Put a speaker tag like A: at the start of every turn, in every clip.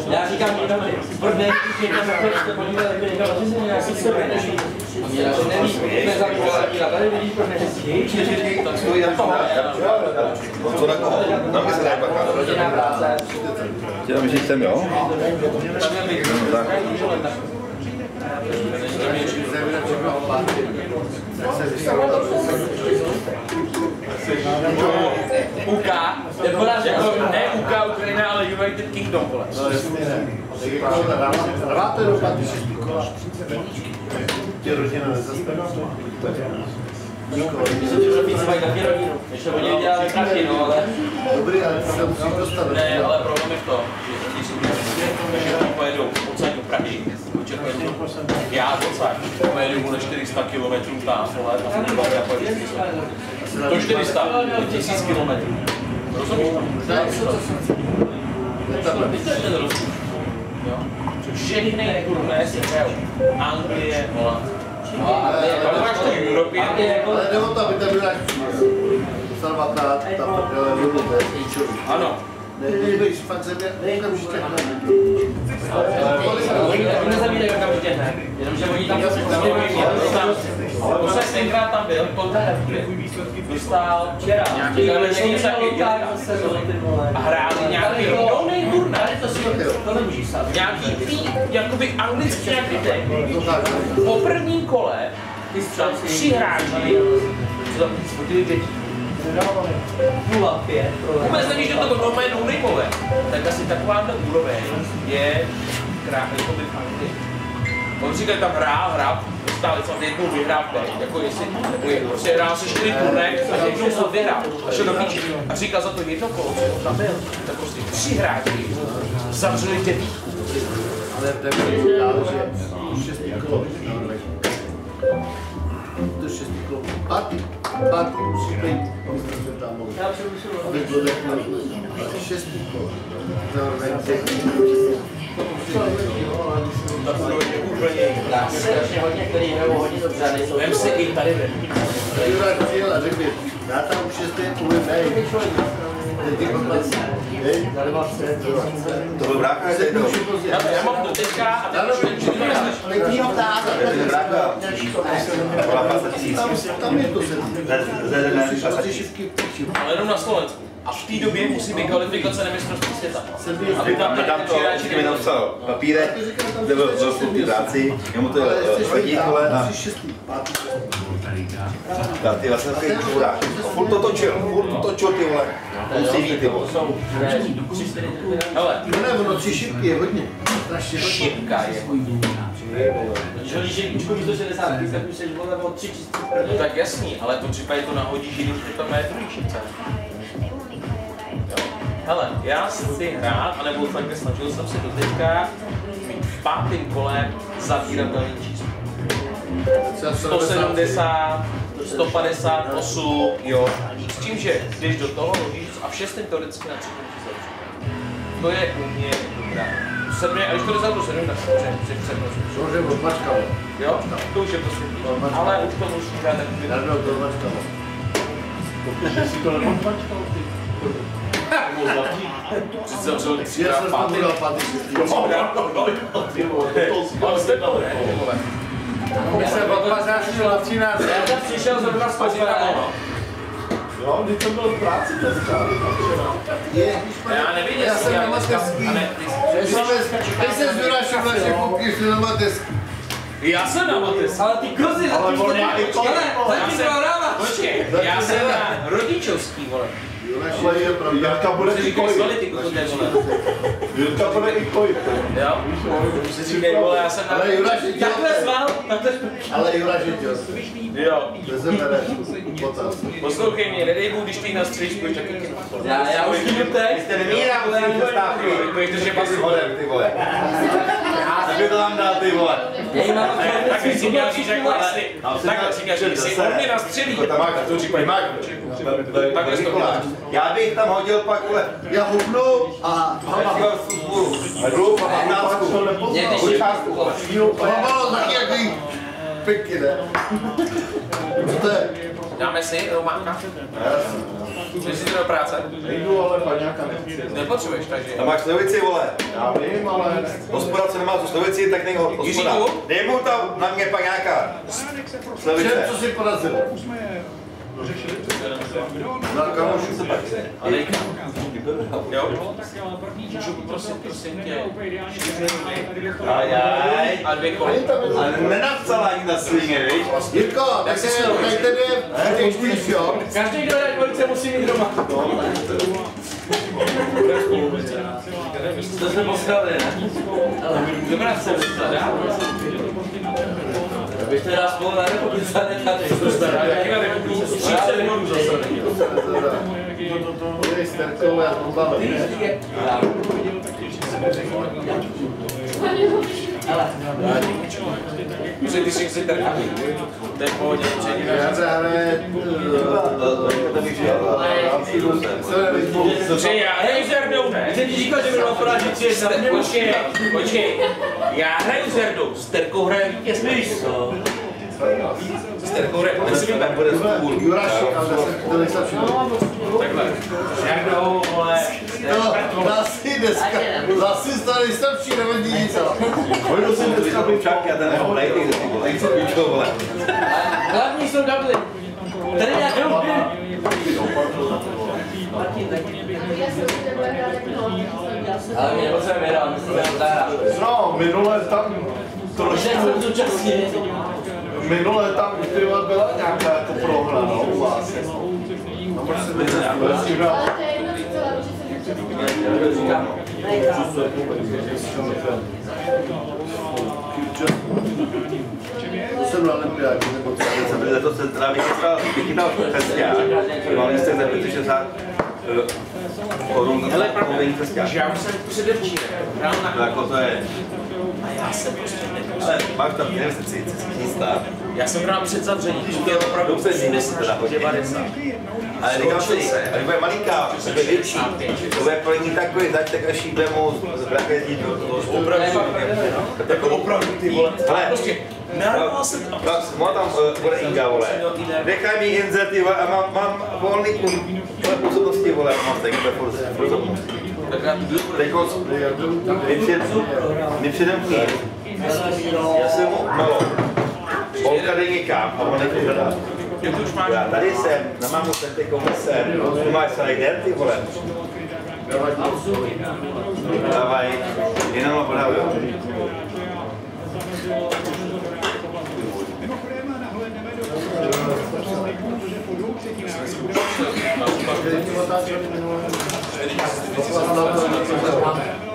A: Já říkám, proč ne, když někdo se podívat, jak by někdo rozvězil nějaký sebe, než neví, tady vidíš, proč nevědí.
B: Tak stojí na to. Co na koho? Na mě se dají pak.
A: Rodinná práce.
B: Tě tam myslíš sem, jo? Tak.
A: UK, nebo ne UK Ukrajina, ale United Kingdom, vole.
C: Rváte do paty 6 kola. Tě rodina nezastavila.
A: Myslím, že to víc mají taky rodinu. Ještě oni dělali prachy, no, ale...
C: Dobrý, ale se musí dostat.
A: Ne, ale problém je v tom, že když si pojedou odsaď do Prahy, já odsaď pojedu na 400 km tam, vole, a v Praze pojedu 400. To 400, to 1000 km. Rozumíš? Víte, že ten rozdíl? Všechny turné si hrajou. Anglie, Holand. Ale máš to v Evropě.
C: Ale jde o to, aby tam byla Salvata, tam bylo
A: ano.
C: Nejdeš fakt země, okamžitě
A: Oni nezabírají okamžitě hned, jenomže oni tam už jsem tenkrát tam byl, dostal včera, a hráli nějaký rovnej turnaj, nějaký jakoby anglický akritek. Po prvním kole tam 3 hráči, co tam fotili děti. 0,5. Vůbec nevíš, že to bylo normálně no-nameové. Tak asi takováhle úroveň je jakoby v Anglii. On říkal, tam hrál, stále jsem jednou vyhrál teď, jako jestli, prostě hrál se 4 turné a jednou jsem vyhrál a šel do píči. A říkal za to jedno kolo, co tam byl, tak prostě 3 hráči zavřeli 9.
C: ale v Devětě dál, že 6 kolo. To 6 kolo. Pátý musí být. Aby bylo dekno. 6 kolo.
A: Ta úroveň je úplně jiná. Strašně hodně, který hrajou hodně dobře, nejsou. Vem si i tady ven.
C: Jura chtěl a řekl mi, já tam už jste povím, hej.
B: To byl brácha, je to.
A: Já mám do teďka a teď už to nestačí.
C: Tam je to
B: Ale
A: jenom na Slovensku. A v té době musí být kvalifikace na mistrovství světa.
B: Tam to, když mi napsal papírek, kde byl v práci, jemu to hodí kole a... Já ty vlastně takový čurák. Furt to točil ty vole. Musí být ty vole.
A: Hele,
C: ono 3 šipky je hodně.
A: šipka je hodně. Když hodíš jedničku místo 60, tak už jsi vole o 3 čistý. No tak jasný, ale to případě to nahodíš jedničku, tam je druhý šipce. Hele, já chci hrát, anebo fakt snažil jsem se doteďka mít v 5. kole zavíratelný číslo. 170, 158, jo. S tím, že jdeš do toho hodíš a v 6. teoreticky na 3. číslo. To je u mě dobrá. 7, a když to jde za to 7, tak se překnočím.
C: To je odmačkalo.
A: Jo? To už je prostě. Ale už to musí hrát takový.
C: Nadal to odmačkalo.
D: Protože si to neodmačkalo, ty.
A: Přece vzal 3
C: Já jsem to budal paty.
A: Ale jste to, ne?
C: My se odpazášil na 13.
A: Já tam přišel zrovna z Pozdělání.
D: Jo, když to bylo v práci dneska.
A: Já neviděl,
C: já jsem na mateřský. Teď se zvěrašil naše kupky, jsi na mateřský.
A: Já jsem na mateřský. Ale ty kozy za tím to máš. Počkej, já jsem na rodičovský, vole.
D: Jirka bude i kojit. Jirka bude i kojit.
A: Jo? Si říkej, vole, já jsem na...
C: Ale Jura žitil.
A: Takhle sval, takhle...
C: Ale Jura žitil.
A: Jo.
C: Vezeme potaz.
A: Poslouchej mě, nedej Bůh, když ty na stříč, budeš taky...
E: Já už jdu teď.
B: Jste nemírá, vole, ani zastávky.
A: Budeš držet pasu.
B: Hodem, ty vole. Aby to tam dal, ty vole.
A: Tak si měl říct, jako jestli... Takhle říkáš, že jestli on mě nastřelí, tak to říkají. Takhle to děláš.
B: Já bych tam hodil pak, vole.
C: Já hubnu a
B: Hru a 15.
C: Hlavalo taky jaký piky, ne? Co to je?
A: Dáme si Romáka? Jdeš si do práce?
D: Nejdu, ale paňáka nechci.
A: Nepotřebuješ, takže...
B: Tam máš slevici, vole.
D: Já vím, ale...
B: Hospoda, co nemá tu slevici, tak nej hospoda.
A: Jiříku?
B: Dej mu tam na mě paňáka. Slevice.
C: Co si porazil? Na kamošu.
A: A dejka. Jo? Můžu poprosit, prosím tě.
B: Ajaj.
A: A 2 kola.
B: Ale nenapsala ani na svině, víš?
C: Jirko, tak se tady víš, jo?
E: Každý, kdo hraje dvojice, musí mít doma. To jsme poslali, ne? Dobrá, se vypadá. Abyste dá spolu na republice, ne tady.
A: Jaký na republice? 30 minut zase.
C: Budeš s Terkou, já to bavím.
A: Musím ty si trkat. To je v pohodě.
C: Já hraje...
A: Dobře, já hraju s Jardou, ne?
E: Jsem ti říkal, že by bylo porážit 3-1.
A: Počkej. Já hraju s Jardou, s Terkou hraje vítěz.
E: Víš co?
A: S Terkou hraje, teď si vyber.
C: Jurašek, ale to nejslabší.
A: Takhle. S Jardou, vole.
C: No, zasi dneska. Zasi stane nejslabší, nevadí nic.
D: Pojdu si dneska být
B: Čak, já ten nejde, ty vole. Co píčo, vole.
E: Hlavní jsou dubly. Tady nějakou ale my nepotřebujeme hrát, my jsme zahrát.
D: No, minule tam
E: Protože jsem zúčastnil.
D: Minule tam byla nějaká jako prohra, no, u vás. No, prostě
C: Jsem na olympiádě, nebo
B: Za to se teda vychytal festiák. Mám jste za 60 korun za takový festiák.
A: Já už jsem předevčírem.
B: Jako to je...
A: A já jsem prostě
B: Ale máš tam 40 stát.
A: Já jsem hrál před zavřením, když to je opravdu 80 až 90.
B: Ale říkám si, když bude malinká, to bude větší. To bude pro ní takový zaťtek, až jí bude mu zbrakezdit do toho.
A: Jako opravdu ty vole.
B: Ale
A: prostě narval jsem tam.
B: Má tam bude Inga, vole. Nechaj mi Inze, ty vole, a mám volný působnosti, vole, mám tak působnosti. Teďko, my přijdem k ní. Já jsem mu, no, Olka jde někam a on nechci hledat. Já tady jsem, na mámu jsem teď komisem, tu máš celý den, ty vole. Dávaj, jenom ho podávej.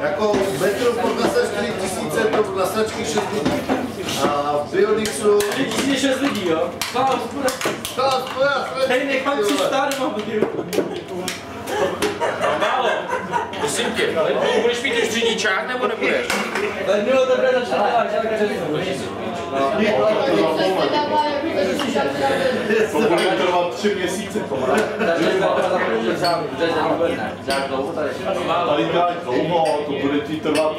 C: Jako metro podkazuje 4000, to na značky 6 lidí. A v Bionixu...
E: 6 lidí, jo? Tady nechám přistát, nemám
A: Málo. Prosím tě, budeš mít už řidičák nebo nebudeš?
E: Lednilo to bude začát,
D: to bude trvat 3 měsíce. Tady děláš dlouho, to bude ti trvat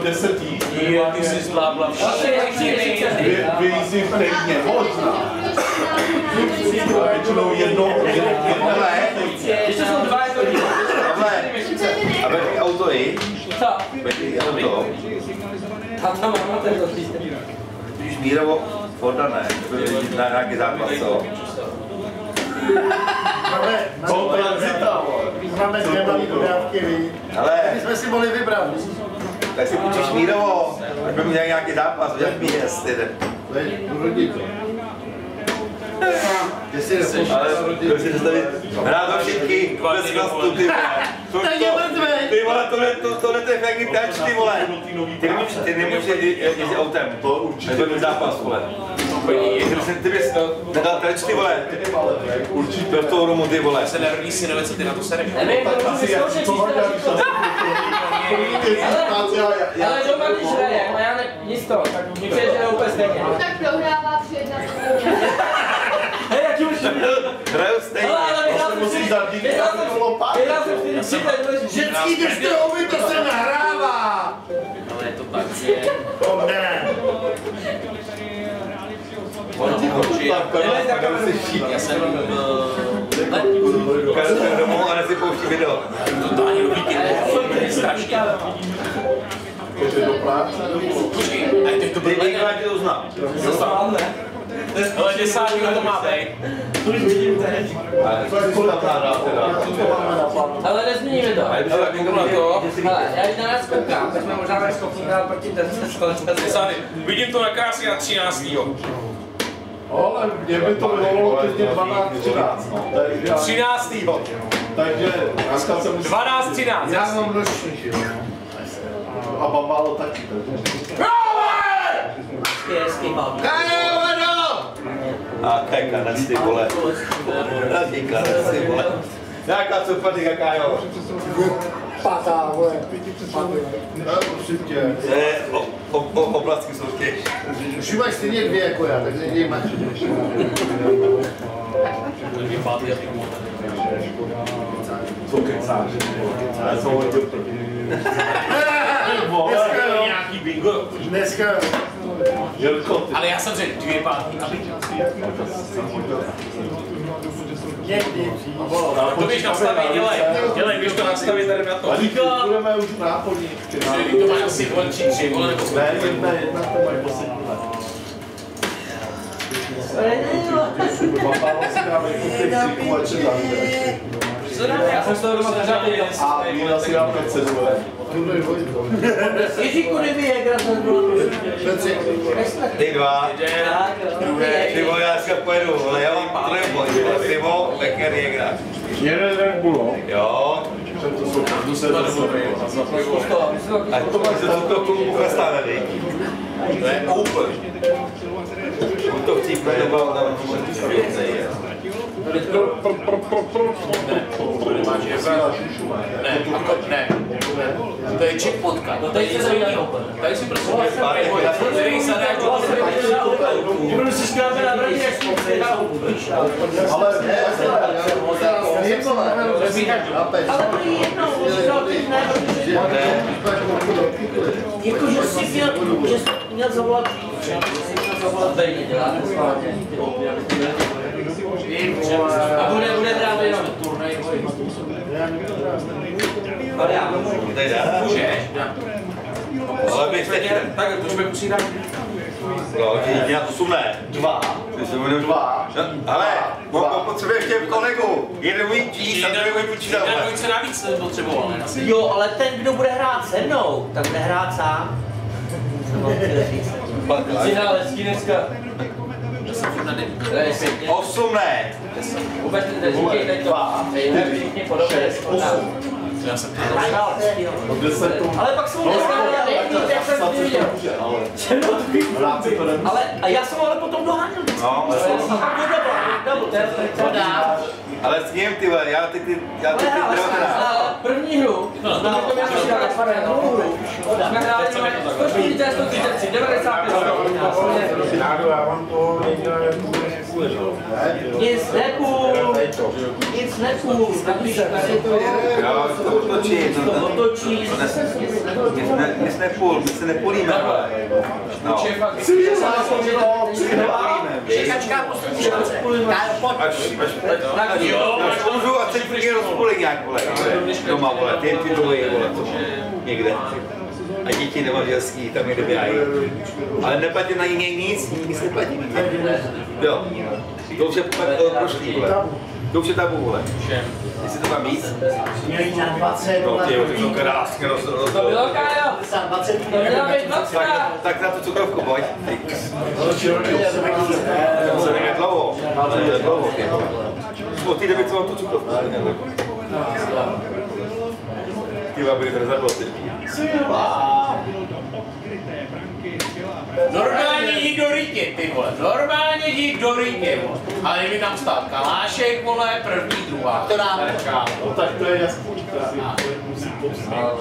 D: 10 jí.
A: Ty jsi zvládla
D: Vyjízdím týdně, možná. Většinou jedno
E: ještě jsou 2 hodiny.
B: A vedli auto i?
E: Co?
B: Vedli auto.
E: Tam mám tento přístup.
B: Když Mírovo Forda ne, na nějaký základ, co?
D: jsou tranzita,
C: Máme 2 malý dodávky, víš.
B: Ale,
C: My jsme si mohli vybrat, víš.
B: tak si půjčíš Mírovo, tak budeme mít nějaký zápas, udělat BS, ty jde.
C: Rodí to.
B: Ale kdo si představit, hrát do všetky, bez klastu, ty vole.
C: Tak je mrtvej.
B: Ty vole, tohle to je fakt tač, ty vole. Ty nemůžeš jezdit autem, nebo mít zápas, vole. Ty bys nedal terč, ty vole. Určitě do toho rumu, ty vole.
A: Se nerodí synové, co ty na to sereš.
E: Nevím, to musím zkoušet ale doma, když hraje, a já nic to, tak mi přijde, že je úplně stejně.
F: Tak prohrává 3-1.
E: Hej, jak už
B: Hraju stejně.
E: ale vyhrál jsem 4 důležitý.
C: Ženský drstrouvy, to se nahrává.
A: Ale je to tak, že...
C: To ne.
A: Ono ti končí. Já jsem
B: Karel domů a nesi pouští video.
A: totálně do víkendu. To je strašně. Počkej, a teď to bylo
B: Ty já tě uznám.
A: ale 10. to má být.
E: Ale nezměníme to.
A: Ale to na to.
E: Hele, já jít na nás koukám, tak jsme možná byli schopni hrát proti
A: Sány, vidím to na krásně na 13.
D: Ale mě by to vyvolalo klidně 12-13, no.
A: 13.
D: Takže dneska jsem
A: 12-13.
C: Já mám ročníky.
D: a Bambalo taky, takže.
E: hezký bal.
B: A kanec ty vole. Radí kanec ty vole. Nějaká cupaty, jaká jo.
C: Pátá, vole. Prosím tě.
B: To je oblastní soutěž.
C: Už máš stejně 2 jako já, takže něj máš.
D: Co kecáš? Já jsem hodil první.
C: Dneska jo.
A: Nějaký bingo.
C: Dneska jo.
D: Jirko, ty.
A: Ale já jsem řekl 2 pátky. To běž nastavit, dělej, běž to nastavit tady na to.
D: A díky, budeme už náplnit.
A: To máš asi 3, vole, nebo
D: Ne, jedna to mají poslední. Bambalo si dáme jako ty křiku, ať se dáme.
E: Já jsem z toho doma zařádil.
D: A vína si dám 5 cedule.
E: Ježíku, kdyby je, když jsem byl.
B: Ty dva. Ty vole, já dneska pojedu, ale já mám trojboj. Pivo, Becker, Jäger.
D: Jeden Red Bull,
B: Jo.
D: to se dobrý.
B: A to máš za to klubu nastavený. To je open. On to vtípne, nebo tam
A: Ne, to je checkpotka.
E: No tady se zajímá open.
A: Tady si prostě který se dá
E: Budu si zkrátka na bradě, jak jsem se dá
D: Ale
E: ale to je jedno, říkal teď ne, jakože jsi měl zavolat dřív, já bych si měl zavolat Bejně, děláte svátě, ty opět, a bude právě jenom turnaj, ale já
A: můžeš.
B: ale bych teď...
A: Tak, to už mi musí dát.
B: No, ty nějak 8 ne.
D: 2.
B: Ty jsi budou 2. Ale, potřebuješ tě kolegu. Jeden umí číst a druhý umí počítat.
A: Jeden se navíc potřeboval.
E: jo, ale ten, kdo bude hrát se mnou, tak bude hrát sám. Jsi hrál hezký dneska.
B: 8 ne.
E: Vůbec říkejte to. Všichni podobně.
A: Já jsem
E: Ale pak jsem mu dneska nevěděl, jak jsem viděl. Ale, a já jsem ale potom doháněl.
B: No, ale s ním ty vole, já ty 19.
E: První hru, druhou hru, jsme hráli 143, 95.
D: Já mám to
E: Nic nepůl, napiš tady to.
B: Jo, to otočí.
E: To otočí.
B: Nic nepůl, my se nepůlíme. No. Až umřu a teď všichni rozpůli nějak, vole. Doma, vole, ty dvojí, vole, to někde. A děti nemanželský, tam někde běhají. Ale neplatí na jiný nic neplatí. Jo, to už je prošlý, vole. To už je tabu, vole. Jestli to mám víc? No ty jo, to krásně
E: To bylo, Kájo. To měla být 20.
B: Tak na tu cukrovku, pojď. To se nejde dlouho. Od té doby, co mám tu cukrovku. Ty vám byli prezadlo teď.
A: normálně jít do rytě, ty vole. Normálně jít do rytě, vole. Ale kdyby tam stál kalášek, vole, první, druhá. To dáme.
D: No tak to je jasný. Musím popsat.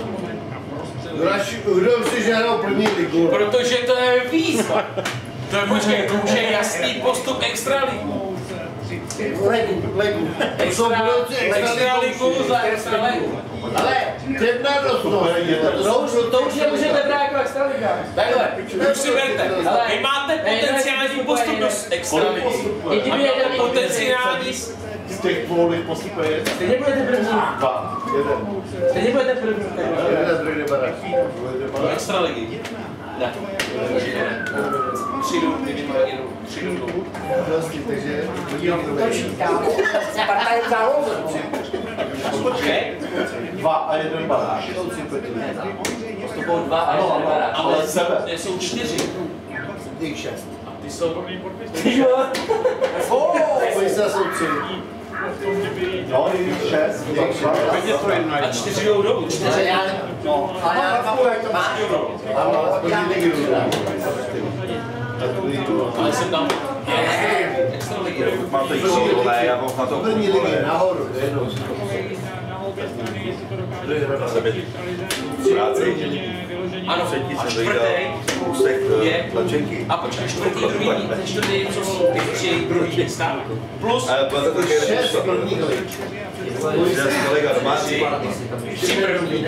C: Kdo si žádal první ligu?
A: Protože to je výzva. To je, počkej, to už je jasný postup extraligu.
C: Legu.
E: Extra ligu za extra legu.
C: Ale jedna rostou.
E: To už nemůžete brát jako extra liga. Takhle.
A: Už si berte. Vy máte potenciální postup do extraligy. Potenciální...
D: Z těch dvou lidí postupuje jeden.
E: Stejně budete první.
D: Dva. Jeden.
E: Stejně budete první.
C: Jeden, druhý nebarák.
A: Extraligy. Ne. 3 dům, minimálně 3 dům.
C: Vlastně, takže
E: Sparta je v záloze.
D: Dva a jeden barák.
E: Postupují 2 a 1 barák.
D: Ale sebe.
A: Jsou 4.
C: těch 6.
A: Ty jsou...
C: Oni se jsou 3.
D: No, je 6.
A: A 4 jdou dolů. 4.
E: No, a já nemám jak to má.
C: Ano, aspoň ligy jdou.
A: Ale jsem tam... Extraligy.
B: Máte jízdní, vole, já mám na to...
C: První ligy nahoru, jednou.
A: Ano,
B: Třetí
A: a
B: jsem
A: čtvrtý
B: kousek
A: je...
B: tlačenky.
A: A počkej, čtvrtý, co jsou ty 3 druhý místa. Plus...
B: Ale to je také
C: 6 prvních lig.
B: 6 kolega domácí.
A: 3 první,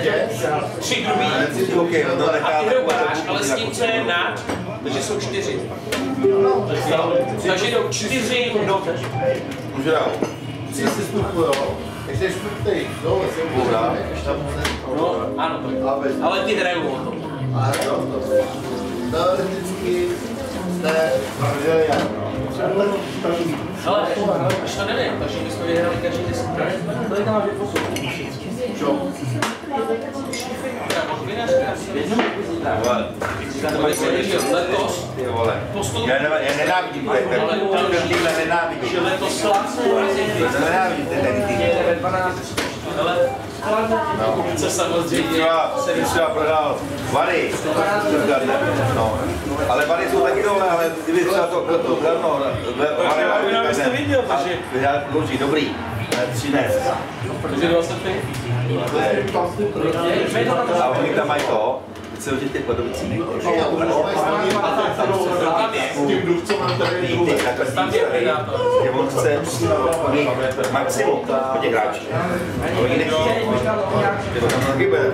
A: 3 druhý.
B: Hokej, no
A: A
B: nechá
A: ty jdou baráž, ale s tím, co je nad, takže jsou 4. Takže jdou 4 do...
B: Můžu dál.
C: 3 si stupujou. Takže čtvrtý, dole se
B: Bůhra.
A: No, ano, ale ty hrajou o to.
C: A teoreticky jste
A: Ale, až to nevím, takže my jsme vyhrali každý 10 krát.
E: Kolik tam máš postup?
A: Letos
B: Ty vole.
A: postup...
B: Já nenávidím ten týhle nenávidím.
A: Že letos Slávskou
B: Nenávidím ten tým.
A: Ale se samozřejmě...
B: Třeba prodal Vary. No. Ale Vary jsou taky dole, ale kdyby třeba to Brno, Vary
A: jste viděl, takže...
B: vyhrál Boží, dobrý. 13.
A: Takže 25.
B: A oni tam mají to, se hodí těch Padovicích.
D: S tím důvcem mám tady
A: Tam je predátor.
B: Že on chce mít maximum po těch hráčích. Oni nechtějí. Že to tam taky bude.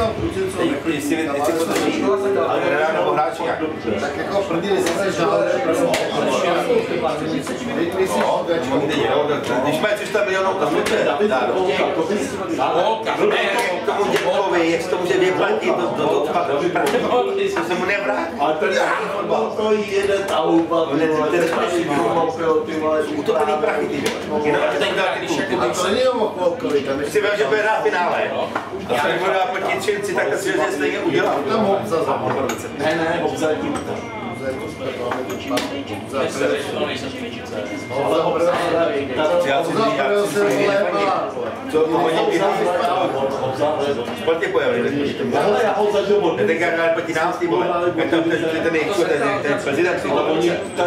C: tam kluci, co
B: Jestli podrží, ale hráč nebo hráč nějak.
C: tak jako první lize se žádné
B: když máš 300 milionů, to může dát. Tomu děkovi, jak se to může vyplatit do odpadu, to se mu nevrátí.
D: Ale ten fotbal to jede ta houba,
B: Utopený prachy, ty jenom až teď dá titul.
C: a to není jenom okolo, tam
B: Si vím, že bude na finále. A se bude dát proti Třinci, tak si to stejně udělá.
C: tam Hobza za
D: Ne, Hobza je tím.
B: Já si špatně pojeli.
D: Já ho zažil.
B: Teď já hráli proti nás, ty vole. Jak tam ten prezident,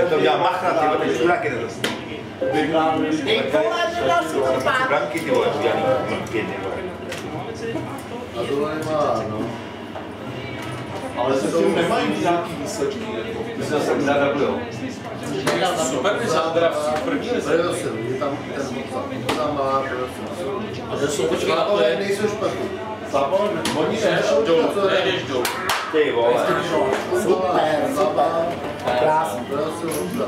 B: to dělá Machra, ty vole, ten čuráky nedostí. Branky, ty vole, udělaný pěkně, vole.
C: A tohle nemá, no.
D: Ale se tím nemají nějaký výsledky.
B: My jsme se nadabujou.
A: Super, že teda v první lize.
C: Predosil, je tam ten Hobza. Tam má Predosil.
A: A to jsou počkej,
C: Ale nejsou špatný.
D: Oni nejdou.
A: nejdeš dolů.
B: Ty vole.
C: Super, krásný. Predosil Hobza.